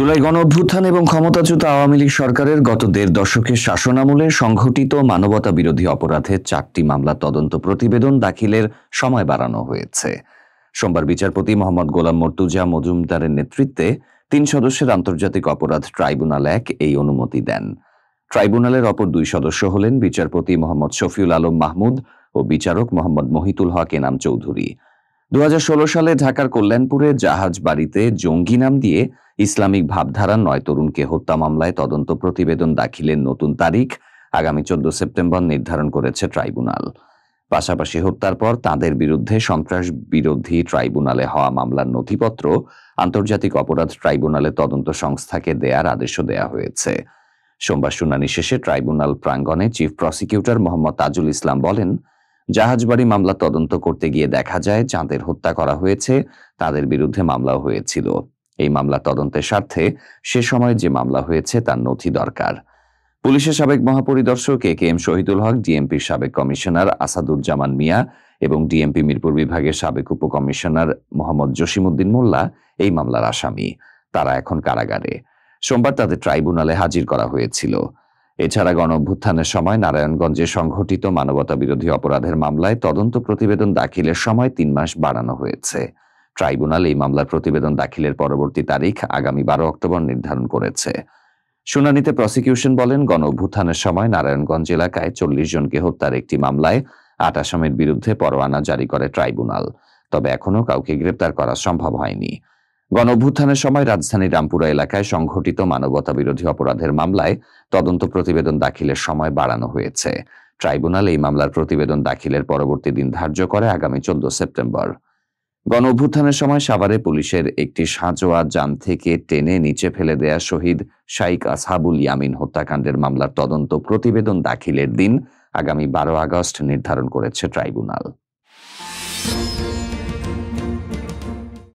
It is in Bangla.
জুলাই গণঅভ্যুত্থান এবং ক্ষমতাচ্যুত আওয়ামী লীগ সরকারের গত ১.৫ দশকের শাসনামলে সংঘটিত মানবতা বিরোধী অপরাধের ৪টি মামলা তদন্ত প্রতিবেদন দাখিলের সময় বাড়ানো হয়েছে। সোমবার বিচারপতি মোহাম্মদ গোলাম মর্তুজা মজুমদারের নেতৃত্বে ৩ সদস্যের আন্তর্জাতিক অপরাধ ট্রাইব্যুনাল ১ এই অনুমতি দেন। ট্রাইব্যুনালের অপর ২ সদস্য হলেন বিচারপতি মোহাম্মদ শফিউল আলম মাহমুদ ও বিচারক মোহাম্মদ মহিতুল হক এনাম চৌধুরী। ২০১৬ সালে ঢাকার কল্যাণপুরে জাহাজ বাড়িতে জঙ্গি নাম দিয়ে ইসলামিক ভাবধারার ৯ তরুণকে হত্যা মামলায় তদন্ত প্রতিবেদন দাখিলের নতুন তারিখ আগামী ১৪ সেপ্টেম্বর নির্ধারণ করেছে ট্রাইব্যুনাল। পাশাপাশি হত্যার পর তাঁদের বিরুদ্ধে সন্ত্রাস বিরোধী ট্রাইব্যুনালে হওয়া মামলার নথিপত্র আন্তর্জাতিক অপরাধ ট্রাইব্যুনালে তদন্ত সংস্থাকে দেয়ার আদেশও দেয়া হয়েছে। সোমবার শুনানি শেষে ট্রাইব্যুনাল প্রাঙ্গণে চিফ প্রসিকিউটর মোহাম্মদ তাজুল ইসলাম বলেন, জাহাজবাড়ি মামলা তদন্ত করতে গিয়ে দেখা যায় যাঁদের হত্যা করা হয়েছে তাদের বিরুদ্ধে মামলাও হয়েছিল। এই মামলা তদন্তের স্বার্থে সে সময় যে মামলা হয়েছে তার নথি দরকার। পুলিশের সাবেক মহাপরিদর্শক এ.কে.এম. শহীদুল হক, ডিএমপির সাবেক কমিশনার আসাদুজ্জামান মিয়া এবং ডিএমপি মিরপুর বিভাগের সাবেক উপকমিশনার মোহাম্মদ জসিমউদ্দিন মোল্লা এই মামলার আসামি। তারা এখন কারাগারে। সোমবার তাদের ট্রাইব্যুনালে হাজির করা হয়েছিল। এছাড়া গণঅভ্যুত্থানের সময় নারায়ণগঞ্জে সংঘটিত মানবতা বিরোধী অপরাধের মামলায় তদন্ত প্রতিবেদন দাখিলের সময় ৩ মাস বাড়ানো হয়েছে। ট্রাইব্যুনাল এই মামলার প্রতিবেদন দাখিলের পরবর্তী তারিখ আগামী ১২ অক্টোবর নির্ধারণ করেছে। শুনানিতে প্রসিকিউশন বলেন, গণঅভ্যুত্থানের সময় নারায়ণগঞ্জ এলাকায় ৪০ জনকে হত্যার একটি মামলায় ৮ আসামির বিরুদ্ধে পরোয়ানা জারি করে ট্রাইব্যুনাল। তবে এখনও কাউকে গ্রেপ্তার করা সম্ভব হয়নি। গণঅভ্যুত্থানের সময় রাজধানীর রামপুরা এলাকায় সংঘটিত মানবতা বিরোধী অপরাধের মামলায় তদন্ত প্রতিবেদন দাখিলের সময় বাড়ানো হয়েছে। ট্রাইব্যুনাল এই মামলার প্রতিবেদন দাখিলের পরবর্তী দিন ধার্য করে আগামী ১৪ সেপ্টেম্বর। গণঅভ্যুত্থানের সময় সাভারে পুলিশের একটি সাঁজোয়া যান থেকে টেনে নিচে ফেলে দেয়া শহীদ শাইখ আসহাবুল ইয়ামিন হত্যাকাণ্ডের মামলার তদন্ত প্রতিবেদন দাখিলের দিন আগামী ১২ আগস্ট নির্ধারণ করেছে ট্রাইব্যুনাল।